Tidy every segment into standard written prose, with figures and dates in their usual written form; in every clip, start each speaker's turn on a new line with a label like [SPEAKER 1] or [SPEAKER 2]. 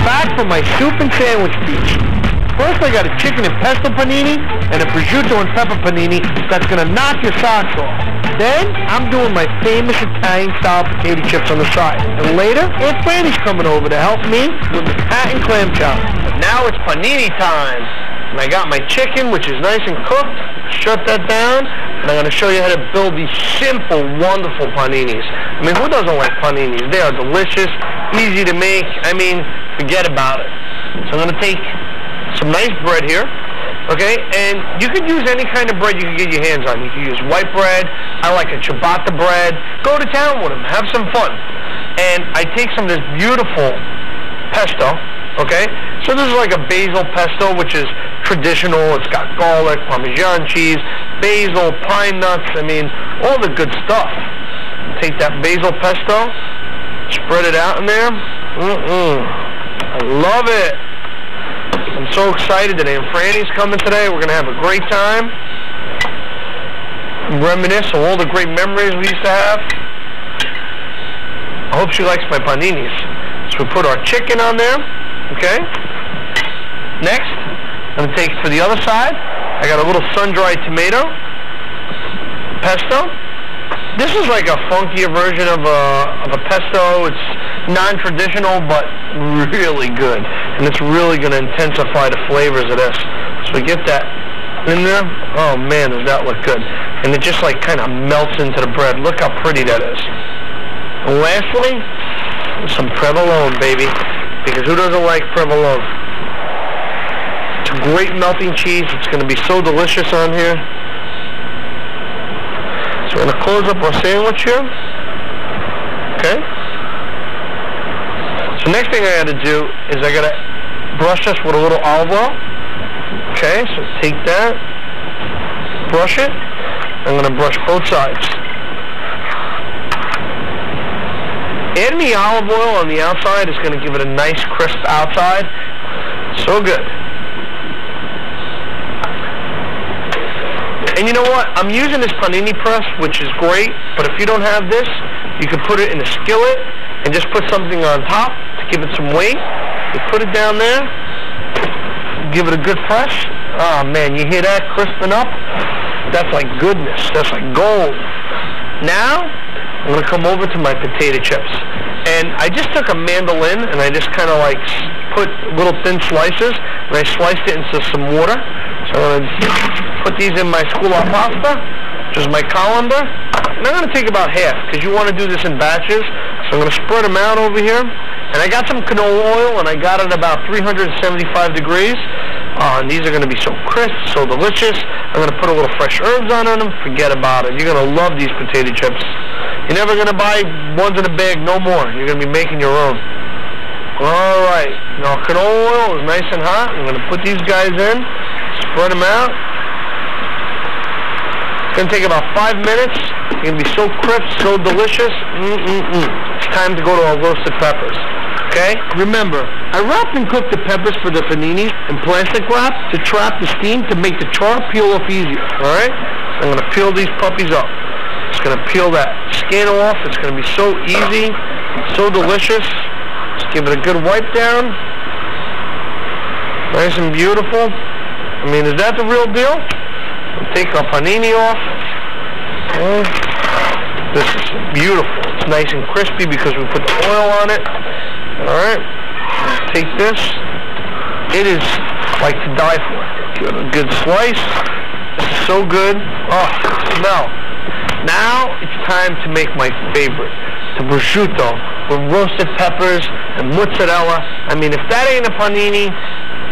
[SPEAKER 1] back for my soup and sandwich feast. First, I got a chicken and pesto panini and a prosciutto and pepper panini that's gonna knock your socks off. Then, I'm doing my famous Italian-style potato chips on the side. And later, Aunt Franny's coming over to help me with the pat and clam challenge. But now it's panini time. And I got my chicken, which is nice and cooked. Shut that down. And I'm gonna show you how to build these simple, wonderful paninis. I mean, who doesn't like paninis? They are delicious, easy to make. I mean, forget about it. So I'm gonna take some nice bread here, okay? And you could use any kind of bread you can get your hands on. You can use white bread. I like a ciabatta bread. Go to town with them. Have some fun. And I take some of this beautiful pesto, okay? So this is like a basil pesto, which is traditional. It's got garlic, Parmesan cheese, basil, pine nuts. I mean, all the good stuff. Take that basil pesto, spread it out in there. I love it. I'm so excited that Aunt Franny's coming today. We're going to have a great time. Reminisce of all the great memories we used to have. I hope she likes my paninis. So we put our chicken on there. Okay? Next, I'm going to take for the other side. I got a little sun-dried tomato. Pesto. This is like a funkier version of a pesto. It's non-traditional, but really good. And it's really going to intensify the flavors of this. So we get that in there. Oh man, does that look good. And it just like kind of melts into the bread. Look how pretty that is. And lastly, some provolone, baby. Because who doesn't like provolone? It's a great melting cheese. It's going to be so delicious on here. So we're going to close up our sandwich here. Okay. So next thing I got to do is I got to brush this with a little olive oil. Okay, so take that, brush it. I'm going to brush both sides. Adding the olive oil on the outside is going to give it a nice crisp outside. So good. And you know what? I'm using this panini press, which is great, but if you don't have this, you can put it in a skillet and just put something on top to give it some weight. You put it down there, give it a good press. Oh man, you hear that crisping up? That's like goodness. That's like gold. Now, I'm going to come over to my potato chips. And I just took a mandolin and I just kind of like put little thin slices and I sliced it into some water. So I'm going to put these in my school of pasta, which is my colander. And I'm going to take about half because you want to do this in batches. So I'm going to spread them out over here. And I got some canola oil and I got it about 375 degrees. And these are going to be so crisp, so delicious. I'm going to put a little fresh herbs on them. Forget about it. You're going to love these potato chips. You're never going to buy ones in a bag, no more. You're going to be making your own. All right. Now, canola oil is nice and hot. I'm going to put these guys in, spread them out. It's going to take about 5 minutes. It's going to be so crisp, so delicious. It's time to go to our roasted peppers. Okay? Remember, I wrapped and cooked the peppers for the paninis in plastic wrap to trap the steam to make the char peel off easier. All right? I'm going to peel these puppies up. Just going to peel that skin off. It's going to be so easy, so delicious. Just give it a good wipe down. Nice and beautiful. I mean, is that the real deal? We'll take our panini off. Okay. This is beautiful. It's nice and crispy because we put the oil on it. Alright, take this. It is like to die for. Give it a good slice. This is so good. Oh, smell. Now it's time to make my favorite, the prosciutto with roasted peppers and mozzarella. I mean, if that ain't a panini,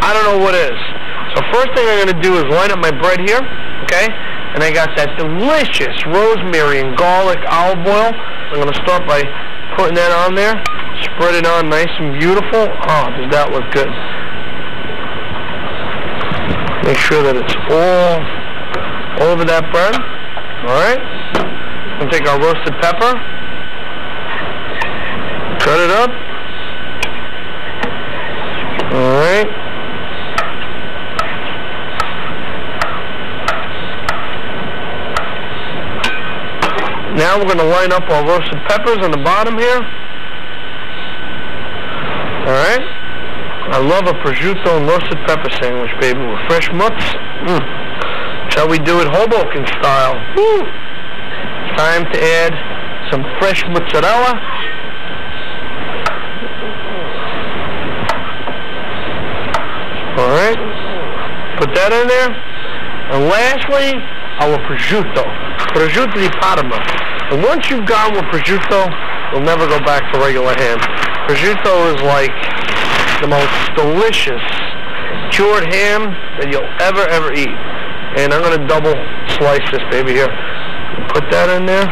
[SPEAKER 1] I don't know what is. So first thing I'm going to do is line up my bread here, okay? And I got that delicious rosemary and garlic olive oil. I'm going to start by putting that on there. Spread it on nice and beautiful. Oh, does that look good? Make sure that it's all over that bread. Alright. We'll take our roasted pepper. Cut it up. Alright. Now we're going to line up our roasted peppers on the bottom here. Alright. love a prosciutto and roasted pepper sandwich, baby, with fresh mutts. That's how we do it Hoboken style. Woo. Time to add some fresh mozzarella. Alright, put that in there. And lastly, our prosciutto. Prosciutto di Parma. And once you've gone with prosciutto, you'll never go back to regular ham. Prosciutto is like the most delicious cured ham that you'll ever eat. And I'm going to double slice this baby here. Put that in there.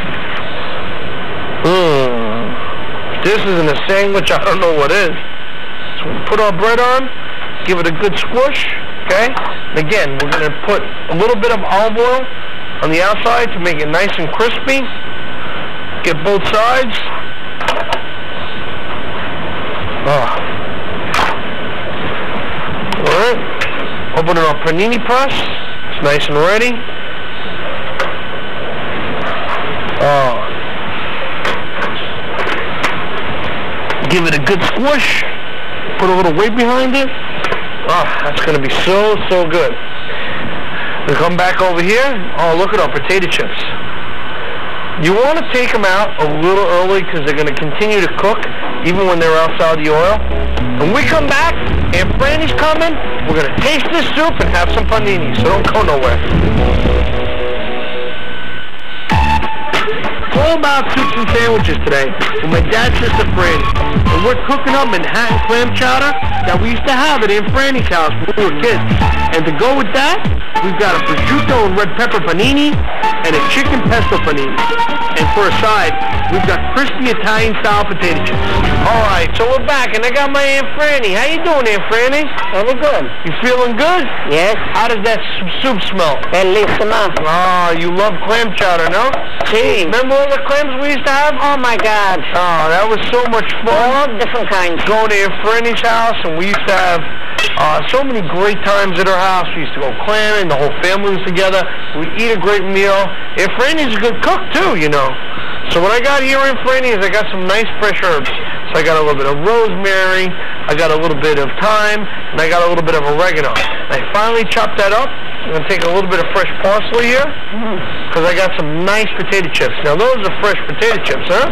[SPEAKER 1] If this isn't a sandwich, I don't know what is. So we put our bread on, give it a good squish, okay? And again, we're going to put a little bit of olive oil on the outside to make it nice and crispy. Get both sides. Alright. Open our panini press. It's nice and ready. Give it a good squish. Put a little weight behind it. That's going to be so good. We come back over here. Look at our potato chips. You want to take them out a little early because they're going to continue to cook even when they're outside the oil. When we come back, Aunt Franny's coming. We're going to taste this soup and have some panini, so don't go nowhere. All about soups and sandwiches today with my dad's sister Franny. And we're cooking up Manhattan clam chowder that we used to have at Aunt Franny's house when we were kids. And to go with that, we've got a prosciutto and red pepper panini and a chicken pesto panini. And for a side, we've got crispy Italian-style potato chips. Alright, so we're back, and I got my Aunt Franny. How you doing, Aunt Franny?
[SPEAKER 2] Very good.
[SPEAKER 1] You feeling good?
[SPEAKER 2] Yes.
[SPEAKER 1] How does that soup smell?
[SPEAKER 2] Bellissima.
[SPEAKER 1] You love clam chowder, no?
[SPEAKER 2] Si.
[SPEAKER 1] Remember all the clams we used to have?
[SPEAKER 2] Oh, my God.
[SPEAKER 1] That was so much fun.
[SPEAKER 2] All different kinds.
[SPEAKER 1] Going to Aunt Franny's house, and we used to have so many great times at her house. We used to go clamming, the whole family was together. We'd eat a great meal. Aunt Franny's a good cook, too, you know. So when I got here in Franny's, I got some nice fresh herbs. So I got a little bit of rosemary, I got a little bit of thyme, and I got a little bit of oregano. And I finally chopped that up. I'm going to take a little bit of fresh parsley here, because I got some nice potato chips. Now those are fresh potato chips, huh?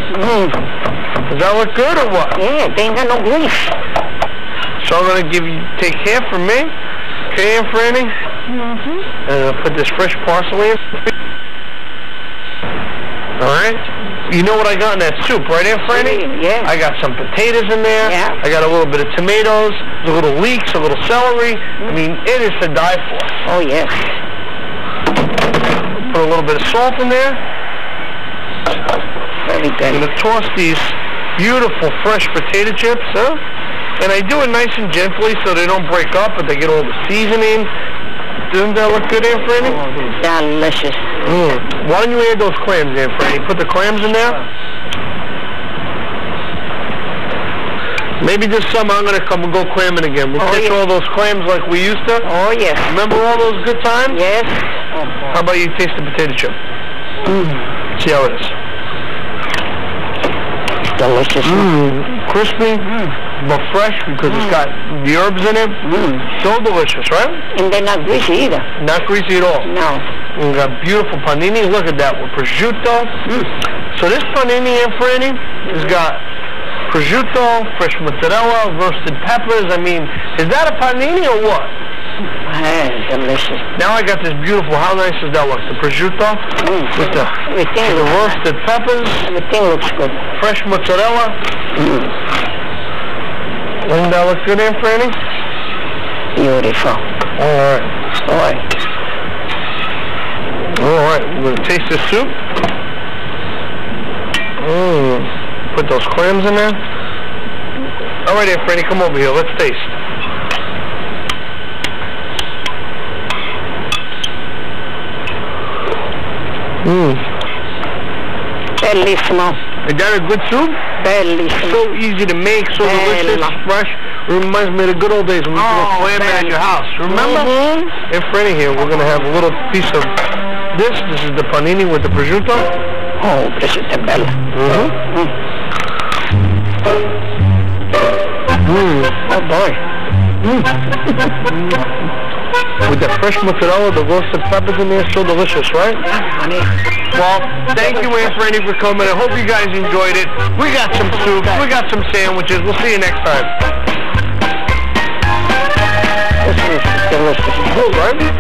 [SPEAKER 1] Does that look good or what?
[SPEAKER 2] Yeah, they ain't got no grease.
[SPEAKER 1] So I'm going to take half from me. Okay, Aunt Franny? And I'll put this fresh parsley in. Alright? You know what I got in that soup, right, Aunt Franny?
[SPEAKER 2] Yeah.
[SPEAKER 1] I got some potatoes in there.
[SPEAKER 2] Yeah.
[SPEAKER 1] I got a little bit of tomatoes, a little leeks, a little celery. I mean, it is to die for.
[SPEAKER 2] Oh, yes.
[SPEAKER 1] Put a little bit of salt in there.
[SPEAKER 2] Very good.
[SPEAKER 1] I'm going to toss these beautiful fresh potato chips, huh? And I do it nice and gently so they don't break up, but they get all the seasoning. Doesn't that look good, Aunt Franny?
[SPEAKER 2] Oh, delicious.
[SPEAKER 1] Why don't you add those clams, Aunt Franny? Put the clams in there. Maybe this summer I'm going to come and go clamming again. We'll catch all those clams like we used to.
[SPEAKER 2] Oh, yes.
[SPEAKER 1] Remember all those good times?
[SPEAKER 2] Yes.
[SPEAKER 1] How about you taste the potato chip? See how it is.
[SPEAKER 2] Delicious.
[SPEAKER 1] Crispy, but fresh because it's got the herbs in it. So delicious, right?
[SPEAKER 2] And they're not greasy either.
[SPEAKER 1] Not greasy at all.
[SPEAKER 2] No.
[SPEAKER 1] We got beautiful panini. Look at that with prosciutto. So this panini, Aunt Franny, has got prosciutto, fresh mozzarella, roasted peppers. I mean, is that a panini or what?
[SPEAKER 2] Delicious.
[SPEAKER 1] Now I got this beautiful. How nice does that look? The prosciutto with the roasted peppers.
[SPEAKER 2] Everything looks good.
[SPEAKER 1] Fresh mozzarella. Doesn't that look good, Aunt Franny?
[SPEAKER 2] Beautiful.
[SPEAKER 1] All right. We're gonna taste this soup. Put those clams in there. All right, Aunt Franny, come over here. Let's taste.
[SPEAKER 2] Bellissimo.
[SPEAKER 1] Is that a good soup?
[SPEAKER 2] Bellissimo.
[SPEAKER 1] So easy to make, so delicious, fresh. Reminds me of the good old days when we used to go clamming at your house. Remember? Aunt Franny here, we're going to have a little piece of this. This is the panini with the prosciutto.
[SPEAKER 2] Oh, this is the bella.
[SPEAKER 1] Oh boy. With the fresh mozzarella, the roasted peppers in there, so delicious, right?
[SPEAKER 2] Honey.
[SPEAKER 1] Well, thank you, Aunt Franny, for coming. I hope you guys enjoyed it. We got some soup. We got some sandwiches. We'll see you next time.
[SPEAKER 2] This is delicious.
[SPEAKER 1] Good, right?